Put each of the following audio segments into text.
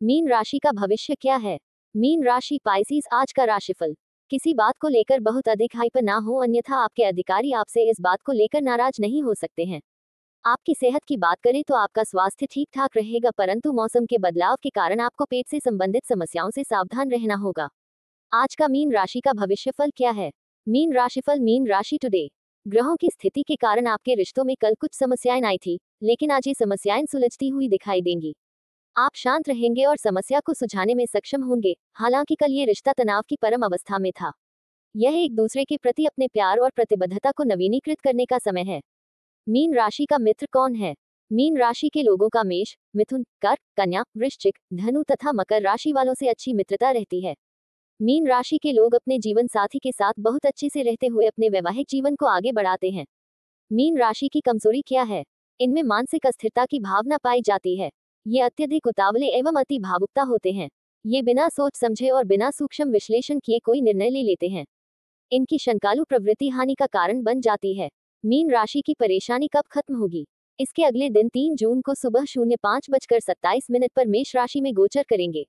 Mean राशि का भविष्य क्या है? मीन राशि पाइसेस आज का राशिफल। किसी बात को लेकर बहुत अधिक हाइपर ना हो, अन्यथा आपके अधिकारी आपसे इस बात को लेकर नाराज नहीं हो सकते हैं। आपकी सेहत की बात करें तो आपका स्वास्थ्य ठीक ठाक रहेगा, परंतु मौसम के बदलाव के कारण आपको पेट से संबंधित समस्याओं से सावधान रहना होगा। आज का मीन राशि का भविष्यफल क्या है? मीन राशिफल। मीन राशि टुडे। ग्रहों की स्थिति के कारण आपके रिश्तों में कल कुछ समस्याएं आई थी, लेकिन आज ये समस्याएं सुलझती हुई दिखाई देंगी। आप शांत रहेंगे और समस्या को सुलझाने में सक्षम होंगे। हालांकि कल ये रिश्ता तनाव की परम अवस्था में था। यह एक दूसरे के प्रति अपने प्यार और प्रतिबद्धता को नवीनीकृत करने का समय है। मीन राशि का मित्र कौन है? मीन राशि के लोगों का मेष, मिथुन, कर्क, कन्या, वृश्चिक, धनु तथा मकर राशि वालों से अच्छी मित्रता रहती है। मीन राशि के लोग अपने जीवन साथी के साथ बहुत अच्छे से रहते हुए अपने वैवाहिक जीवन को आगे बढ़ाते हैं। मीन राशि की कमजोरी क्या है? इनमें मानसिक अस्थिरता की भावना पाई जाती है। ये अत्यधिक उतावले एवं अति भावुकता होते हैं। ये बिना सोच समझे और बिना सूक्ष्म विश्लेषण किए कोई निर्णय ले लेते हैं। इनकी शंकालु प्रवृत्ति हानि का कारण बन जाती है। मीन राशि की परेशानी कब खत्म होगी? इसके अगले दिन 3 जून को सुबह 05:27 पर मेष राशि में गोचर करेंगे।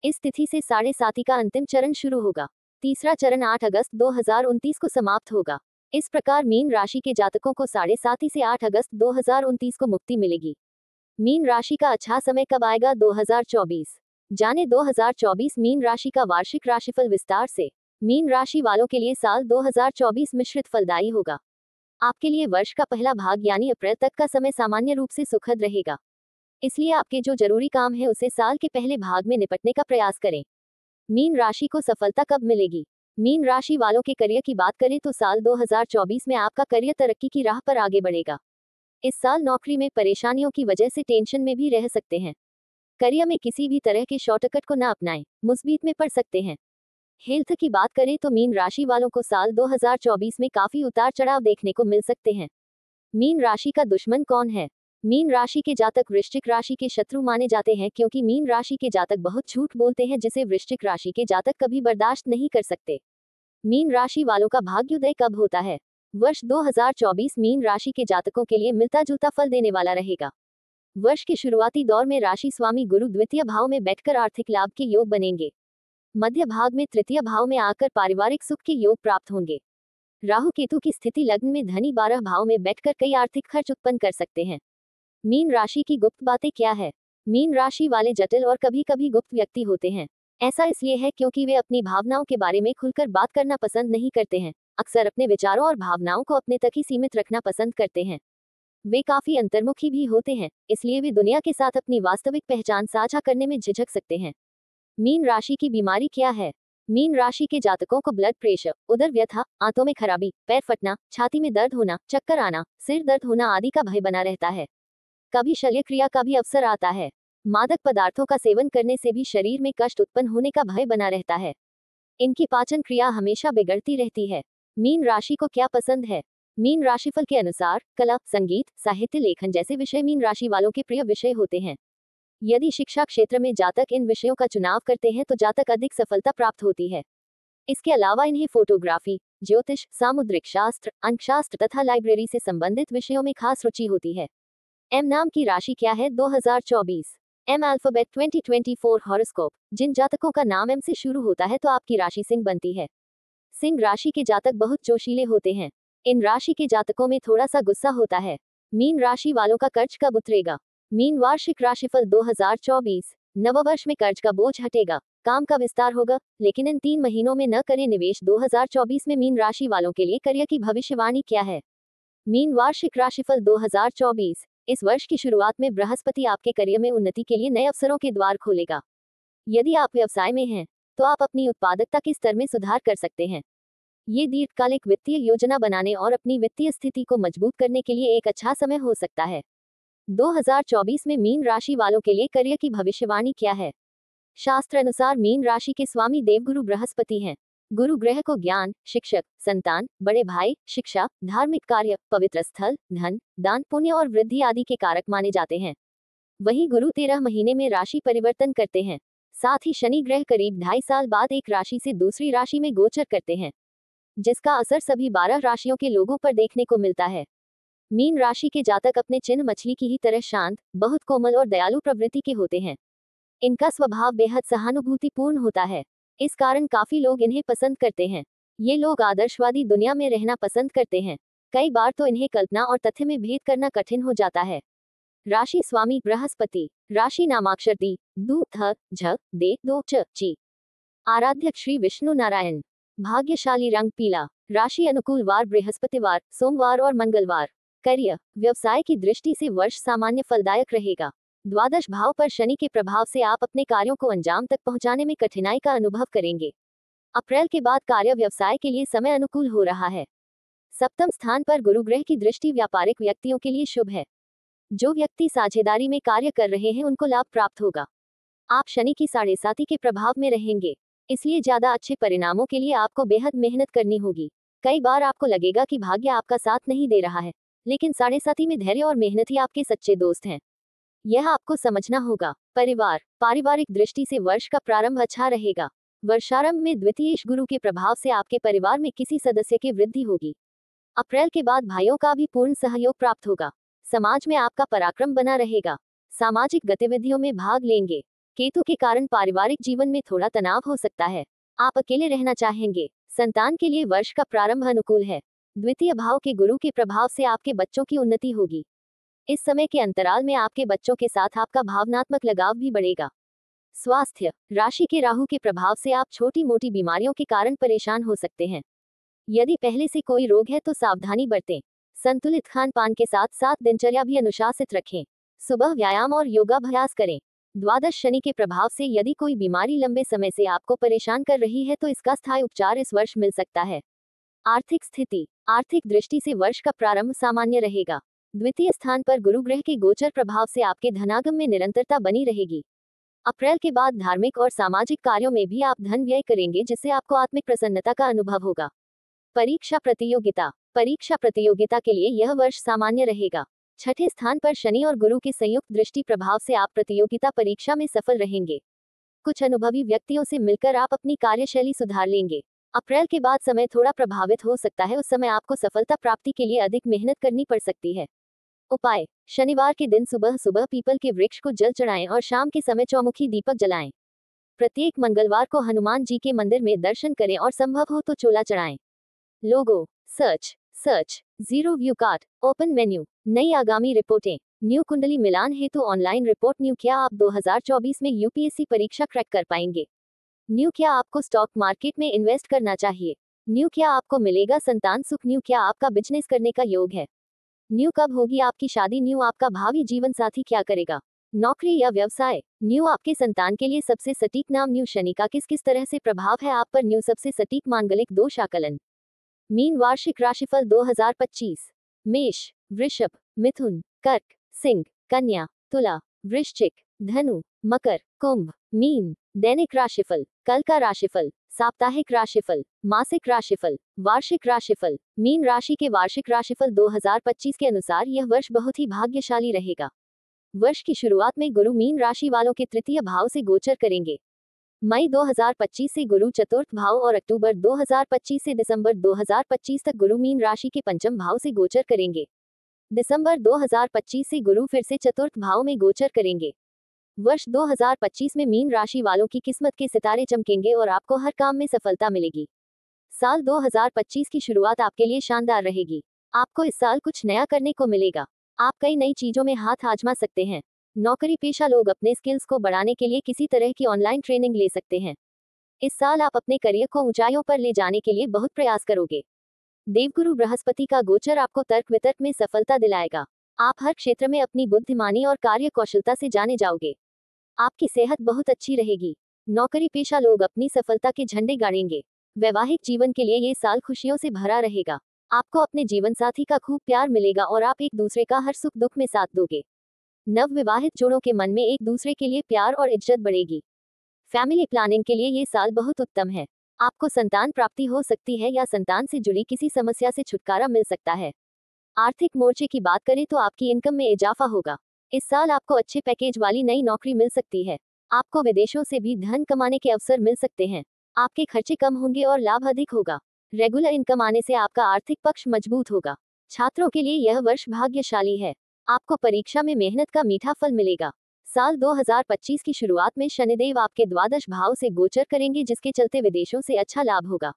इस तिथि से 7.5 का अंतिम चरण शुरू होगा। तीसरा चरण 8 अगस्त 2029 को समाप्त होगा। इस प्रकार मीन राशि के जातकों को 7.5 से 8 अगस्त 2029 को मुक्ति मिलेगी। मीन राशि का अच्छा समय कब आएगा? 2024। जाने 2024 मीन राशि का वार्षिक राशिफल विस्तार से। मीन राशि वालों के लिए साल 2024 मिश्रित फलदायी होगा। आपके लिए वर्ष का पहला भाग यानी अप्रैल तक का समय सामान्य रूप से सुखद रहेगा। इसलिए आपके जो जरूरी काम है उसे साल के पहले भाग में निपटने का प्रयास करें। मीन राशि को सफलता कब मिलेगी? मीन राशि वालों के करियर की बात करें तो साल 2024 में आपका करियर तरक्की की राह पर आगे बढ़ेगा। इस साल नौकरी में परेशानियों की वजह से टेंशन में भी रह सकते हैं। करियर में किसी भी तरह के शॉर्टकट को न अपनाएं, मुसीबत में पड़ सकते हैं। हेल्थ की बात करें तो मीन राशि वालों को साल 2024 में काफी उतार चढ़ाव देखने को मिल सकते हैं। मीन राशि का दुश्मन कौन है? मीन राशि के जातक वृश्चिक राशि के शत्रु माने जाते हैं, क्योंकि मीन राशि के जातक बहुत झूठ बोलते हैं, जिसे वृश्चिक राशि के जातक कभी बर्दाश्त नहीं कर सकते। मीन राशि वालों का भाग्योदय कब होता है? वर्ष 2024 मीन राशि के जातकों के लिए मिलता जुलता फल देने वाला रहेगा। वर्ष के शुरुआती दौर में राशि स्वामी गुरु द्वितीय भाव में बैठकर आर्थिक लाभ के योग बनेंगे। मध्य भाग में तृतीय भाव में आकर पारिवारिक सुख के योग प्राप्त होंगे। राहु केतु की स्थिति लग्न में धनी 12 भाव में बैठकर कई आर्थिक खर्च उत्पन्न कर सकते हैं। मीन राशि की गुप्त बातें क्या है? मीन राशि वाले जटिल और कभी कभी गुप्त व्यक्ति होते हैं। ऐसा इसलिए है क्योंकि वे अपनी भावनाओं के बारे में खुलकर बात करना पसंद नहीं करते हैं। अक्सर अपने विचारों और भावनाओं को अपने तक ही सीमित रखना पसंद करते हैं। वे काफी अंतर्मुखी भी होते हैं, इसलिए वे दुनिया के साथ अपनी वास्तविक पहचान साझा करने में झिझक सकते हैं। मीन राशि की बीमारी क्या है? मीन राशि के जातकों को ब्लड प्रेशर, उदर व्यथा, आंतों में खराबी, पैर फटना, छाती में दर्द होना, चक्कर आना, सिर दर्द होना आदि का भय बना रहता है। कभी शल्य क्रिया का भी अवसर आता है। मादक पदार्थों का सेवन करने से भी शरीर में कष्ट उत्पन्न होने का भय बना रहता है। इनकी पाचन क्रिया हमेशा बिगड़ती रहती है। मीन राशि को क्या पसंद है? मीन राशिफल के अनुसार कला, संगीत, साहित्य, लेखन जैसे विषय मीन राशि वालों के प्रिय विषय होते हैं। यदि शिक्षा क्षेत्र में जातक इन विषयों का चुनाव करते हैं तो जातक अधिक सफलता प्राप्त होती है। इसके अलावा इन्हें फोटोग्राफी, ज्योतिष, सामुद्रिक शास्त्र, अंकशास्त्र तथा लाइब्रेरी से संबंधित विषयों में खास रुचि होती है। एम नाम की राशि क्या है? 2024। M alphabet 2024 horoscope. जिन जातकों का नाम एम से शुरू होता है तो आपकी राशि सिंह बनती है। सिंह राशि के जातक बहुत जोशीले होते हैं। इन राशि के जातकों में थोड़ा सा गुस्सा होता है। मीन राशि वालों का कर्ज कब उतरेगा? मीन वार्षिक राशिफल 2024। नववर्ष में कर्ज का बोझ हटेगा, काम का विस्तार होगा, लेकिन इन 3 महीनों में न करें निवेश। 2024 में मीन राशि वालों के लिए करियर की भविष्यवाणी क्या है? मीन वार्षिक राशिफल 2024। इस वर्ष की शुरुआत में बृहस्पति आपके करियर में उन्नति के लिए नए अवसरों के द्वार खोलेगा। यदि आप व्यवसाय में हैं तो आप अपनी उत्पादकता के स्तर में सुधार कर सकते हैं। ये दीर्घकालिक वित्तीय योजना बनाने और अपनी वित्तीय स्थिति को मजबूत करने के लिए एक अच्छा समय हो सकता है। 2024 में मीन राशि वालों के लिए करियर की भविष्यवाणी क्या है? शास्त्र अनुसार मीन राशि के स्वामी देवगुरु बृहस्पति हैं। गुरु ग्रह को ज्ञान, शिक्षक, संतान, बड़े भाई, शिक्षा, धार्मिक कार्य, पवित्र स्थल, धन, दान पुण्य और वृद्धि आदि के कारक माने जाते हैं। वही गुरु 13 महीने में राशि परिवर्तन करते हैं। साथ ही शनि ग्रह करीब 2.5 साल बाद एक राशि से दूसरी राशि में गोचर करते हैं, जिसका असर सभी 12 राशियों के लोगों पर देखने को मिलता है। मीन राशि के जातक अपने चिन्ह मछली की ही तरह शांत, बहुत कोमल और दयालु प्रवृत्ति के होते हैं। इनका स्वभाव बेहद सहानुभूतिपूर्ण होता है। इस कारण काफी लोग इन्हें पसंद करते हैं। ये लोग आदर्शवादी दुनिया में रहना पसंद करते हैं। कई बार तो इन्हें कल्पना और तथ्य में भेद करना कठिन हो जाता है। राशि स्वामी बृहस्पति। राशि नामाक्षर दी, दू, थ, झ, दे, दो, च, ची। आराध्य श्री विष्णु नारायण। भाग्यशाली रंग पीला। राशि अनुकूल वार बृहस्पतिवार, सोमवार और मंगलवार। करियर, व्यवसाय की दृष्टि से वर्ष सामान्य फलदायक रहेगा। द्वादश भाव पर शनि के प्रभाव से आप अपने कार्यों को अंजाम तक पहुंचाने में कठिनाई का अनुभव करेंगे। अप्रैल के बाद कार्य व्यवसाय के लिए समय अनुकूल हो रहा है। सप्तम स्थान पर गुरु ग्रह की दृष्टि व्यापारिक व्यक्तियों के लिए शुभ है। जो व्यक्ति साझेदारी में कार्य कर रहे हैं उनको लाभ प्राप्त होगा। आप शनि की 7.5 के प्रभाव में रहेंगे, इसलिए ज्यादा अच्छे परिणामों के लिए आपको बेहद मेहनत करनी होगी। कई बार आपको लगेगा कि भाग्य आपका साथ नहीं दे रहा है, लेकिन 7.5 में धैर्य और मेहनत ही आपके सच्चे दोस्त हैं। यह आपको समझना होगा। परिवार, पारिवारिक दृष्टि से वर्ष का प्रारंभ अच्छा रहेगा। वर्षारंभ में द्वितीय गुरु के प्रभाव से आपके परिवार में किसी सदस्य की वृद्धि होगी। अप्रैल के बाद भाइयों का भी पूर्ण सहयोग प्राप्त होगा। समाज में आपका पराक्रम बना रहेगा। सामाजिक गतिविधियों में भाग लेंगे। केतु के कारण पारिवारिक जीवन में थोड़ा तनाव हो सकता है। आप अकेले रहना चाहेंगे। संतान के लिए वर्ष का प्रारंभ अनुकूल है। द्वितीय भाव के गुरु के प्रभाव से आपके बच्चों की उन्नति होगी। इस समय के अंतराल में आपके बच्चों के साथ आपका भावनात्मक लगाव भी बढ़ेगा। स्वास्थ्य, राशि के राहु के प्रभाव से आप छोटी मोटी बीमारियों के कारण परेशान हो सकते हैं। यदि पहले से कोई रोग है तो सावधानी बरतें। संतुलित खान पान के साथ साथ दिनचर्या भी अनुशासित रखें। सुबह व्यायाम और योगाभ्यास करें। द्वादश शनि के प्रभाव से यदि कोई बीमारी लंबे समय से आपको परेशान कर रही है तो इसका स्थायी उपचार इस वर्ष मिल सकता है। आर्थिक स्थिति, आर्थिक दृष्टि से वर्ष का प्रारंभ सामान्य रहेगा। द्वितीय स्थान पर गुरु ग्रह के गोचर प्रभाव से आपके धनागम में निरंतरता बनी रहेगी। अप्रैल के बाद धार्मिक और सामाजिक कार्यों में भी आप धन व्यय करेंगे, जिससे आपको आत्मिक प्रसन्नता का अनुभव होगा। परीक्षा प्रतियोगिता, परीक्षा प्रतियोगिता के लिए यह वर्ष सामान्य रहेगा। छठे स्थान पर शनि और गुरु के संयुक्त दृष्टि प्रभाव से आप प्रतियोगिता परीक्षा में सफल रहेंगे। कुछ अनुभवी व्यक्तियों से मिलकर आप अपनी कार्यशैली सुधार लेंगे। अप्रैल के बाद समय थोड़ा प्रभावित हो सकता है, उस समय आपको सफलता प्राप्ति के लिए अधिक मेहनत करनी पड़ सकती है। उपाय, शनिवार के दिन सुबह सुबह पीपल के वृक्ष को जल चढ़ाएं और शाम के समय चौमुखी दीपक जलाएं। प्रत्येक मंगलवार को हनुमान जी के मंदिर में दर्शन करें और संभव हो तो चोला चढ़ाएं। Logo, search, zero view card, open menu, नई आगामी रिपोर्टें, न्यू कुंडली मिलान हेतु ऑनलाइन रिपोर्ट। न्यू, क्या आप 2024 में यूपीएससी परीक्षा क्रैक कर पाएंगे? न्यू, क्या आपको स्टॉक मार्केट में इन्वेस्ट करना चाहिए? न्यू, क्या आपको मिलेगा संतान सुख? न्यू, क्या आपका बिजनेस करने का योग है? न्यू, कब होगी आपकी शादी? न्यू, आपका भावी जीवन साथी क्या करेगा? नौकरी या व्यवसाय? न्यू, आपके संतान के लिए सबसे सटीक नाम? न्यू, शनि का किस किस तरह से प्रभाव है आप पर? न्यू, सबसे सटीक मांगलिक दोष आकलन। मीन वार्षिक राशिफल 2025। मेष, वृषभ, मिथुन, कर्क, सिंह, कन्या, तुला, वृश्चिक, धनु, मकर, कुंभ, मीन। दैनिक राशिफल, कल का राशिफल, साप्ताहिक राशिफल, मासिक राशिफल, वार्षिक राशिफल। मीन राशि के वार्षिक राशिफल 2025 के अनुसार यह वर्ष बहुत ही भाग्यशाली रहेगा। वर्ष की शुरुआत में गुरु मीन राशि वालों के तृतीय भाव से गोचर करेंगे। मई 2025 से गुरु चतुर्थ भाव और अक्टूबर 2025 से दिसंबर 2025 तक गुरु मीन राशि के पंचम भाव से गोचर करेंगे। दिसंबर 2025 से गुरु फिर से चतुर्थ भाव में गोचर करेंगे। वर्ष 2025 में मीन राशि वालों की किस्मत के सितारे चमकेंगे और आपको हर काम में सफलता मिलेगी। साल 2025 की शुरुआत आपके लिए शानदार रहेगी। आपको इस साल कुछ नया करने को मिलेगा। आप कई नई चीजों में हाथ आजमा सकते हैं। नौकरी पेशा लोग अपने स्किल्स को बढ़ाने के लिए किसी तरह की ऑनलाइन ट्रेनिंग ले सकते हैं। इस साल आप अपने करियर को ऊंचाइयों पर ले जाने के लिए बहुत प्रयास करोगे। देवगुरु बृहस्पति का गोचर आपको तर्क वितर्क में सफलता दिलाएगा। आप हर क्षेत्र में अपनी बुद्धिमानी और कार्य कौशलता से जाने जाओगे। आपकी सेहत बहुत अच्छी रहेगी। नौकरी पेशा लोग अपनी सफलता के झंडे गाड़ेंगे। वैवाहिक जीवन के लिए ये साल खुशियों से भरा रहेगा। आपको अपने जीवन साथी का खूब प्यार मिलेगा और आप एक दूसरे का हर सुख दुख में साथ दोगे। नव विवाहित जोड़ों के मन में एक दूसरे के लिए प्यार और इज्जत बढ़ेगी। फैमिली प्लानिंग के लिए ये साल बहुत उत्तम है। आपको संतान प्राप्ति हो सकती है या संतान से जुड़ी किसी समस्या से छुटकारा मिल सकता है। आर्थिक मोर्चे की बात करें तो आपकी इनकम में इजाफा होगा। इस साल आपको अच्छे पैकेज वाली नई नौकरी मिल सकती है। आपको विदेशों से भी धन कमाने के अवसर मिल सकते हैं। आपके खर्चे कम होंगे और लाभ अधिक होगा। रेगुलर इनकम आने से आपका आर्थिक पक्ष मजबूत होगा। छात्रों के लिए यह वर्ष भाग्यशाली है। आपको परीक्षा में मेहनत का मीठा फल मिलेगा। साल 2025 की शुरुआत में शनिदेव आपके द्वादश भाव से गोचर करेंगे, जिसके चलते विदेशों से अच्छा लाभ होगा।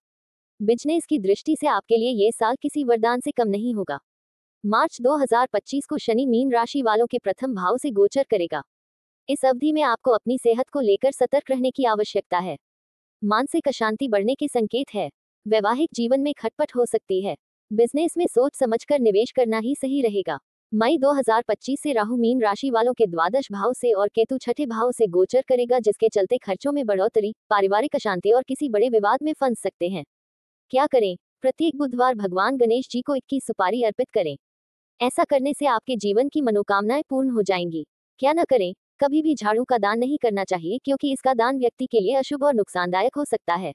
बिजनेस की दृष्टि से आपके लिए ये साल किसी वरदान से कम नहीं होगा। मार्च 2025 को शनि मीन राशि वालों के प्रथम भाव से गोचर करेगा। इस अवधि में आपको अपनी सेहत को लेकर सतर्क रहने की आवश्यकता है। मानसिक अशांति बढ़ने के संकेत है। वैवाहिक जीवन में खटपट हो सकती है। बिजनेस में सोच समझकर निवेश करना ही सही रहेगा। मई 2025 से राहु मीन राशि वालों के द्वादश भाव से और केतु छठे भाव से गोचर करेगा, जिसके चलते खर्चों में बढ़ोतरी, पारिवारिक अशांति और किसी बड़े विवाद में फंस सकते हैं। क्या करें? प्रत्येक बुधवार भगवान गणेश जी को 21 सुपारी अर्पित करें। ऐसा करने से आपके जीवन की मनोकामनाएं पूर्ण हो जाएंगी। क्या न करें? कभी भी झाड़ू का दान नहीं करना चाहिए, क्योंकि इसका दान व्यक्ति के लिए अशुभ और नुकसानदायक हो सकता है।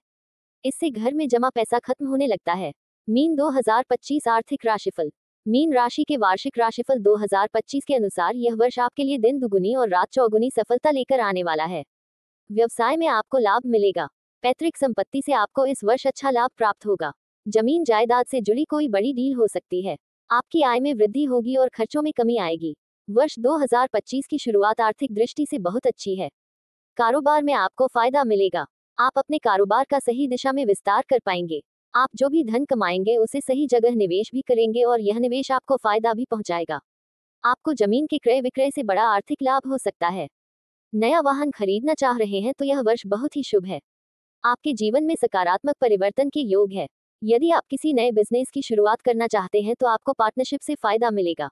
इससे घर में जमा पैसा खत्म होने लगता है। मीन 2025 आर्थिक राशिफल। मीन राशि के वार्षिक राशिफल 2025 के अनुसार यह वर्ष आपके लिए दिन दुगुनी और रात चौगुनी सफलता लेकर आने वाला है। व्यवसाय में आपको लाभ मिलेगा। पैतृक संपत्ति से आपको इस वर्ष अच्छा लाभ प्राप्त होगा। जमीन जायदाद से जुड़ी कोई बड़ी डील हो सकती है। आपकी आय में वृद्धि होगी और खर्चों में कमी आएगी। वर्ष 2025 की शुरुआत आर्थिक दृष्टि से बहुत अच्छी है। कारोबार में आपको फायदा मिलेगा। आप अपने कारोबार का सही दिशा में विस्तार कर पाएंगे। आप जो भी धन कमाएंगे उसे सही जगह निवेश भी करेंगे और यह निवेश आपको फायदा भी पहुंचाएगा। आपको जमीन के क्रय विक्रय से बड़ा आर्थिक लाभ हो सकता है। नया वाहन खरीदना चाह रहे हैं तो यह वर्ष बहुत ही शुभ है। आपके जीवन में सकारात्मक परिवर्तन के योग है। यदि आप किसी नए बिजनेस की शुरुआत करना चाहते हैं तो आपको पार्टनरशिप से फायदा मिलेगा।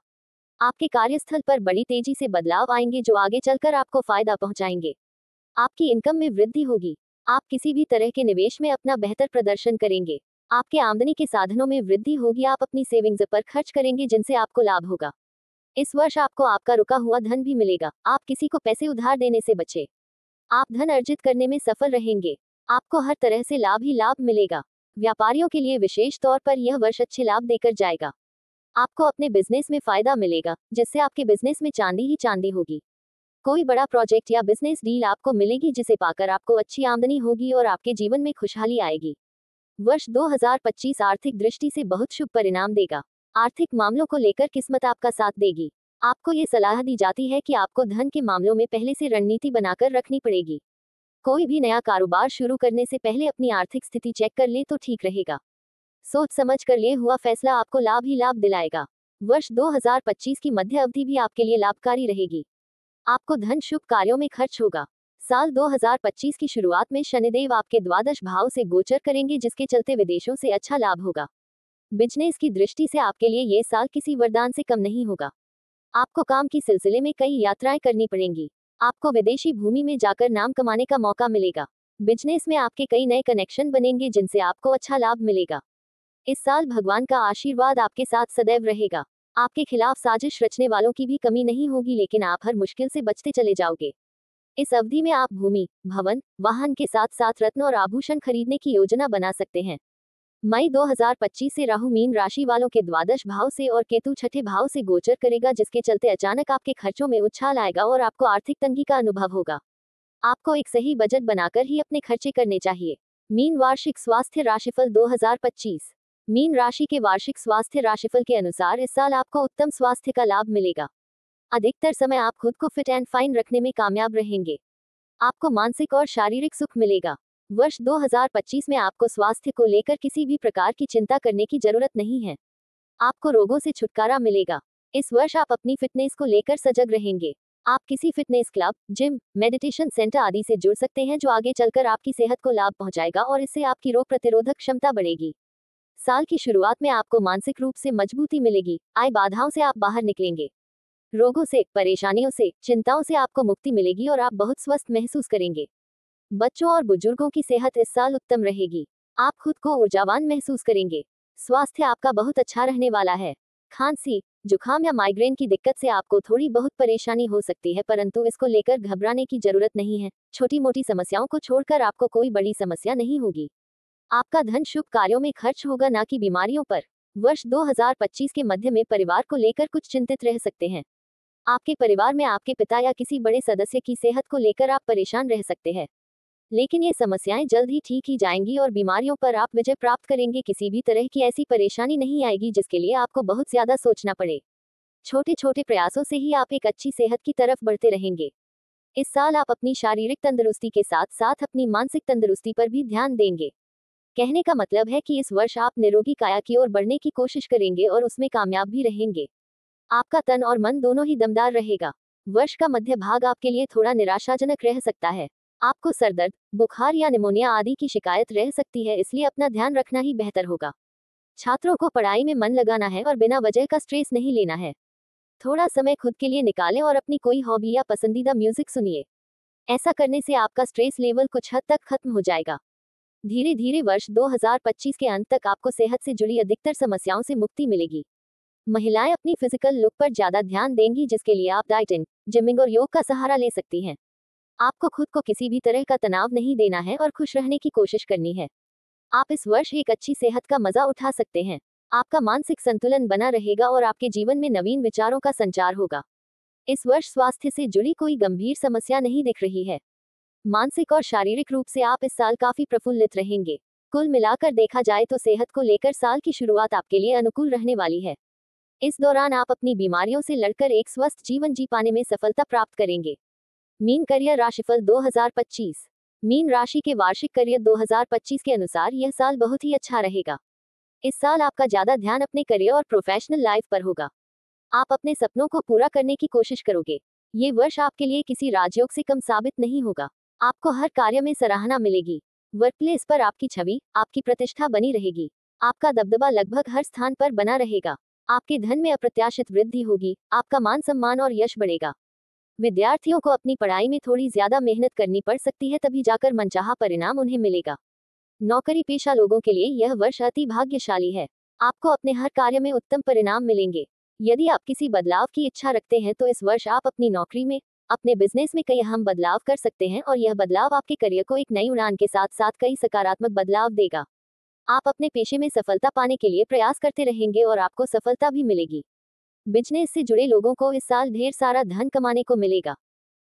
आपके कार्यस्थल पर बड़ी तेजी से बदलाव आएंगे, जो आगे चलकर आपको फायदा पहुंचाएंगे। आपकी इनकम में वृद्धि होगी। आप किसी भी तरह के निवेश में अपना बेहतर प्रदर्शन करेंगे। आपके आमदनी के साधनों में वृद्धि होगी। आप अपनी सेविंग्स पर खर्च करेंगे, जिनसे आपको लाभ होगा। इस वर्ष आपको आपका रुका हुआ धन भी मिलेगा। आप किसी को पैसे उधार देने से बचे। आप धन अर्जित करने में सफल रहेंगे। आपको हर तरह से लाभ ही लाभ मिलेगा। व्यापारियों के लिए विशेष तौर पर यह वर्ष अच्छे लाभ देकर जाएगा। आपको अपने बिजनेस में फायदा मिलेगा, जिससे आपके बिजनेस में चांदी ही चांदी होगी। कोई बड़ा प्रोजेक्ट या बिजनेस डील आपको मिलेगी, जिसे पाकर आपको अच्छी आमदनी होगी और आपके जीवन में खुशहाली आएगी। वर्ष 2025 आर्थिक दृष्टि से बहुत शुभ परिणाम देगा। आर्थिक मामलों को लेकर किस्मत आपका साथ देगी। आपको ये सलाह दी जाती है कि आपको धन के मामलों में पहले से रणनीति बनाकर रखनी पड़ेगी। कोई भी नया कारोबार शुरू करने से पहले अपनी आर्थिक स्थिति चेक कर ले तो ठीक रहेगा। सोच समझ कर लिए हुआ फैसला आपको लाभ ही लाभ दिलाएगा। वर्ष 2025 की मध्य अवधि भी आपके लिए लाभकारी रहेगी। आपको धन शुभ कार्यों में खर्च होगा। साल 2025 की शुरुआत में शनिदेव आपके द्वादश भाव से गोचर करेंगे, जिसके चलते विदेशों से अच्छा लाभ होगा। बिजनेस की दृष्टि से आपके लिए ये साल किसी वरदान से कम नहीं होगा। आपको काम की सिलसिले में कई यात्राएं करनी पड़ेंगी। आपको विदेशी भूमि में जाकर नाम कमाने का मौका मिलेगा। बिजनेस में आपके कई नए कनेक्शन बनेंगे, जिनसे आपको अच्छा लाभ मिलेगा। इस साल भगवान का आशीर्वाद आपके साथ सदैव रहेगा। आपके खिलाफ साजिश रचने वालों की भी कमी नहीं होगी, लेकिन आप हर मुश्किल से बचते चले जाओगे। इस अवधि में आप भूमि, भवन, वाहन के साथ साथ रत्न और आभूषण खरीदने की योजना बना सकते हैं। मई 2025 से राहु मीन राशि वालों के द्वादश भाव से और केतु छठे भाव से गोचर करेगा, जिसके चलते अचानक आपके खर्चों में उछाल आएगा और आपको आर्थिक तंगी का अनुभव होगा। आपको एक सही बजट बनाकर ही अपने खर्चे करने चाहिए। मीन वार्षिक स्वास्थ्य राशिफल 2025। मीन राशि के वार्षिक स्वास्थ्य राशिफल के अनुसार इस साल आपको उत्तम स्वास्थ्य का लाभ मिलेगा। अधिकतर समय आप खुद को फिट एंड फाइन रखने में कामयाब रहेंगे। आपको मानसिक और शारीरिक सुख मिलेगा। वर्ष 2025 में आपको स्वास्थ्य को लेकर किसी भी प्रकार की चिंता करने की जरूरत नहीं है। आपको रोगों से छुटकारा मिलेगा। इस वर्ष आप अपनी फिटनेस को लेकर सजग रहेंगे। आप किसी fitness club, gym, meditation centre आदि से जुड़ सकते हैं, जो आगे चलकर आपकी सेहत को लाभ पहुंचाएगा और इससे आपकी रोग प्रतिरोधक क्षमता बढ़ेगी। साल की शुरुआत में आपको मानसिक रूप से मजबूती मिलेगी। आय बाधाओं से आप बाहर निकलेंगे। रोगों से, परेशानियों से, चिंताओं से आपको मुक्ति मिलेगी और आप बहुत स्वस्थ महसूस करेंगे। बच्चों और बुजुर्गों की सेहत इस साल उत्तम रहेगी। आप खुद को ऊर्जावान महसूस करेंगे। स्वास्थ्य आपका बहुत अच्छा रहने वाला है। खांसी, जुकाम या माइग्रेन की दिक्कत से आपको थोड़ी बहुत परेशानी हो सकती है, परंतु इसको लेकर घबराने की जरूरत नहीं है। छोटी मोटी समस्याओं को छोड़कर आपको कोई बड़ी समस्या नहीं होगी। आपका धन शुभ कार्यों में खर्च होगा, ना कि बीमारियों पर। वर्ष 2025 के मध्य में परिवार को लेकर कुछ चिंतित रह सकते हैं। आपके परिवार में आपके पिता या किसी बड़े सदस्य की सेहत को लेकर आप परेशान रह सकते हैं, लेकिन ये समस्याएं जल्द ही ठीक ही जाएंगी और बीमारियों पर आप विजय प्राप्त करेंगे। किसी भी तरह की ऐसी परेशानी नहीं आएगी जिसके लिए आपको बहुत ज्यादा सोचना पड़े। छोटे छोटे प्रयासों से ही आप एक अच्छी सेहत की तरफ बढ़ते रहेंगे। इस साल आप अपनी शारीरिक तंदुरुस्ती के साथ साथ अपनी मानसिक तंदुरुस्ती पर भी ध्यान देंगे। कहने का मतलब है कि इस वर्ष आप निरोगी काया की ओर बढ़ने की कोशिश करेंगे और उसमें कामयाब भी रहेंगे। आपका तन और मन दोनों ही दमदार रहेगा। वर्ष का मध्य भाग आपके लिए थोड़ा निराशाजनक रह सकता है। आपको सरदर्द, बुखार या निमोनिया आदि की शिकायत रह सकती है, इसलिए अपना ध्यान रखना ही बेहतर होगा। छात्रों को पढ़ाई में मन लगाना है और बिना वजह का स्ट्रेस नहीं लेना है। थोड़ा समय खुद के लिए निकालें और अपनी कोई हॉबी या पसंदीदा म्यूजिक सुनिए। ऐसा करने से आपका स्ट्रेस लेवल कुछ हद तक खत्म हो जाएगा। धीरे धीरे वर्ष 2025 के अंत तक आपको सेहत से जुड़ी अधिकतर समस्याओं से मुक्ति मिलेगी। महिलाएं अपनी फिजिकल लुक पर ज्यादा ध्यान देंगी, जिसके लिए आप डाइटिंग, जिमिंग और योग का सहारा ले सकती हैं। आपको खुद को किसी भी तरह का तनाव नहीं देना है और खुश रहने की कोशिश करनी है। आप इस वर्ष एक अच्छी सेहत का मजा उठा सकते हैं। आपका मानसिक संतुलन बना रहेगा और आपके जीवन में नवीन विचारों का संचार होगा। इस वर्ष स्वास्थ्य से जुड़ी कोई गंभीर समस्या नहीं दिख रही है। मानसिक और शारीरिक रूप से आप इस साल काफी प्रफुल्लित रहेंगे। कुल मिलाकर देखा जाए तो सेहत को लेकर साल की शुरुआत आपके लिए अनुकूल रहने वाली है। इस दौरान आप अपनी बीमारियों से लड़कर एक स्वस्थ जीवन जी पाने में सफलता प्राप्त करेंगे। मीन करियर राशिफल 2025। मीन राशि के वार्षिक करियर 2025 के अनुसार यह साल बहुत ही अच्छा रहेगा। इस साल आपका ज्यादा ध्यान अपने करियर और प्रोफेशनल लाइफ पर होगा। आप अपने सपनों को पूरा करने की कोशिश करोगे। ये वर्ष आपके लिए किसी राजयोग से कम साबित नहीं होगा। आपको हर कार्य में सराहना मिलेगी। वर्कप्लेस पर आपकी छवि, आपकी प्रतिष्ठा बनी रहेगी। आपका दबदबा लगभग हर स्थान पर बना रहेगा। आपके धन में अप्रत्याशित वृद्धि होगी। आपका मान सम्मान और यश बढ़ेगा। विद्यार्थियों को अपनी पढ़ाई में थोड़ी ज्यादा मेहनत करनी पड़ सकती है, तभी जाकर मनचाहा परिणाम उन्हें मिलेगा। नौकरी पेशा लोगों के लिए यह वर्ष अति भाग्यशाली है। आपको अपने हर कार्य में उत्तम परिणाम मिलेंगे। यदि आप किसी बदलाव की इच्छा रखते हैं तो इस वर्ष आप अपनी नौकरी में, अपने बिजनेस में कई अहम बदलाव कर सकते हैं और यह बदलाव आपके करियर को एक नई उड़ान के साथ साथ कई सकारात्मक बदलाव देगा। आप अपने पेशे में सफलता पाने के लिए प्रयास करते रहेंगे और आपको सफलता भी मिलेगी। बिजनेस से जुड़े लोगों को इस साल ढेर सारा धन कमाने को मिलेगा।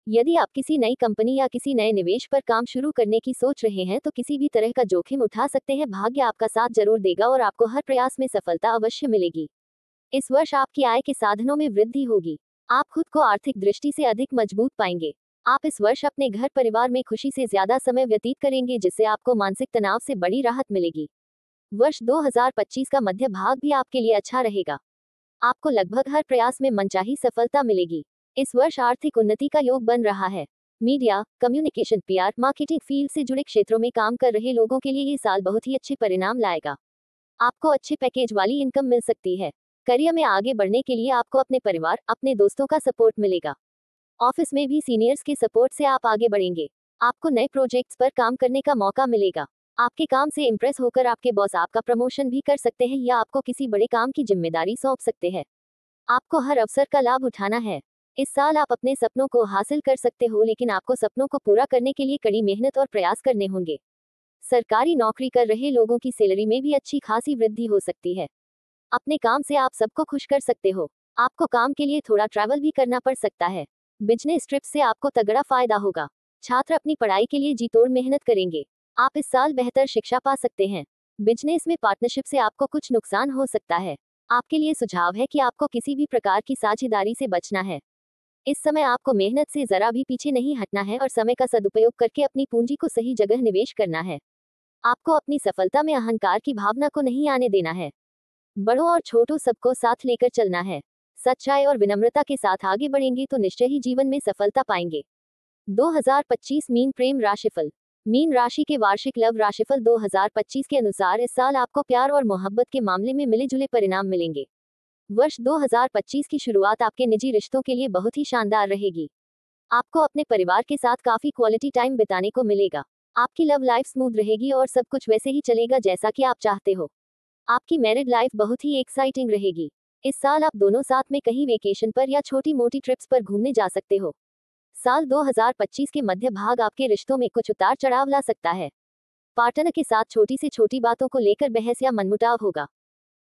यदि आप किसी नई कंपनी या किसी नए निवेश पर काम शुरू करने की सोच रहे हैं तो किसी भी तरह का जोखिम उठा सकते हैं। भाग्य आपका साथ जरूर देगा और आपको हर प्रयास में सफलता अवश्य मिलेगी। इस वर्ष आपकी आय के साधनों में वृद्धि होगी। आप खुद को आर्थिक दृष्टि से अधिक मजबूत पाएंगे। आप इस वर्ष अपने घर परिवार में खुशी से ज्यादा समय व्यतीत करेंगे, जिससे आपको मानसिक तनाव से बड़ी राहत मिलेगी। वर्ष 2025 का मध्य भाग भी आपके लिए अच्छा रहेगा। आपको लगभग हर प्रयास में मनचाही सफलता मिलेगी। इस वर्ष आर्थिक उन्नति का योग बन रहा है। Media, communication, PR, marketing field से जुड़े क्षेत्रों में काम कर रहे लोगों के लिए ये साल बहुत ही अच्छे परिणाम लाएगा। आपको अच्छे पैकेज वाली इनकम मिल सकती है। करियर में आगे बढ़ने के लिए आपको अपने परिवार, अपने दोस्तों का सपोर्ट मिलेगा। ऑफिस में भी सीनियर्स के सपोर्ट से आप आगे बढ़ेंगे। आपको नए प्रोजेक्ट्स पर काम करने का मौका मिलेगा। आपके काम से इम्प्रेस होकर आपके बॉस आपका प्रमोशन भी कर सकते हैं या आपको किसी बड़े काम की जिम्मेदारी सौंप सकते हैं। आपको हर अवसर का लाभ उठाना है। इस साल आप अपने सपनों को हासिल कर सकते हो, लेकिन आपको सपनों को पूरा करने के लिए कड़ी मेहनत और प्रयास करने होंगे। सरकारी नौकरी कर रहे लोगों की सैलरी में भी अच्छी खासी वृद्धि हो सकती है। अपने काम से आप सबको खुश कर सकते हो। आपको काम के लिए थोड़ा ट्रैवल भी करना पड़ सकता है। बिजनेस ट्रिप से आपको तगड़ा फायदा होगा। छात्र अपनी पढ़ाई के लिए जी तोड़ मेहनत करेंगे। आप इस साल बेहतर शिक्षा पा सकते हैं। बिजनेस में पार्टनरशिप से आपको कुछ नुकसान हो सकता है। आपके लिए सुझाव है कि आपको किसी भी प्रकार की साझेदारी से बचना है। इस समय आपको मेहनत से जरा भी पीछे नहीं हटना है और समय का सदुपयोग करके अपनी पूंजी को सही जगह निवेश करना है। आपको अपनी सफलता में अहंकार की भावना को नहीं आने देना है। बड़ों और छोटों सबको साथ लेकर चलना है। सच्चाई और विनम्रता के साथ आगे बढ़ेंगे तो निश्चय ही जीवन में सफलता पाएंगे। 2025 मीन प्रेम राशिफल। मीन राशि के वार्षिक लव राशिफल 2025 के अनुसार इस साल आपको प्यार और मोहब्बत के मामले में मिले जुले परिणाम मिलेंगे। वर्ष 2025 की शुरुआत आपके निजी रिश्तों के लिए बहुत ही शानदार रहेगी। आपको अपने परिवार के साथ काफी क्वालिटी टाइम बिताने को मिलेगा। आपकी लव लाइफ स्मूथ रहेगी और सब कुछ वैसे ही चलेगा जैसा कि आप चाहते हो। आपकी मैरिड लाइफ बहुत ही एक्साइटिंग रहेगी। इस साल आप दोनों साथ में कहीं वेकेशन पर या छोटी मोटी ट्रिप्स पर घूमने जा सकते हो। साल 2025 के मध्य भाग आपके रिश्तों में कुछ उतार चढ़ाव ला सकता है। पार्टनर के साथ छोटी से छोटी बातों को लेकर बहस या मनमुटाव होगा।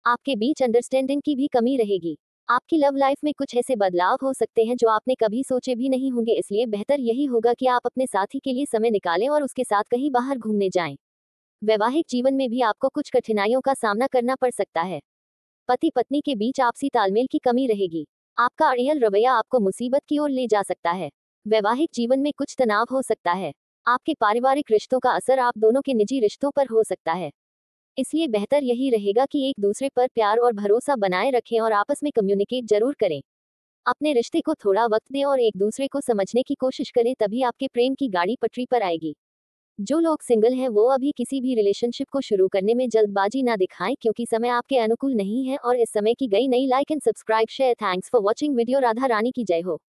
आपके बीच अंडरस्टैंडिंग की भी कमी रहेगी। आपकी लव लाइफ में कुछ ऐसे बदलाव हो सकते हैं जो आपने कभी सोचे भी नहीं होंगे, इसलिए बेहतर यही होगा कि आप अपने साथी के लिए समय निकालें और उसके साथ कहीं बाहर घूमने जाएं। वैवाहिक जीवन में भी आपको कुछ कठिनाइयों का सामना करना पड़ सकता है। पति पत्नी के बीच आपसी तालमेल की कमी रहेगी। आपका अड़ियल रवैया आपको मुसीबत की ओर ले जा सकता है। वैवाहिक जीवन में कुछ तनाव हो सकता है। आपके पारिवारिक रिश्तों का असर आप दोनों के निजी रिश्तों पर हो सकता है। इसलिए बेहतर यही रहेगा कि एक दूसरे पर प्यार और भरोसा बनाए रखें और आपस में कम्युनिकेट जरूर करें। अपने रिश्ते को थोड़ा वक्त दें और एक दूसरे को समझने की कोशिश करें, तभी आपके प्रेम की गाड़ी पटरी पर आएगी। जो लोग सिंगल हैं वो अभी किसी भी रिलेशनशिप को शुरू करने में जल्दबाजी ना दिखाएं, क्योंकि समय आपके अनुकूल नहीं है और इस समय की गई नई। Like and subscribe share. Thanks for watching video. Radha Rani की जय हो।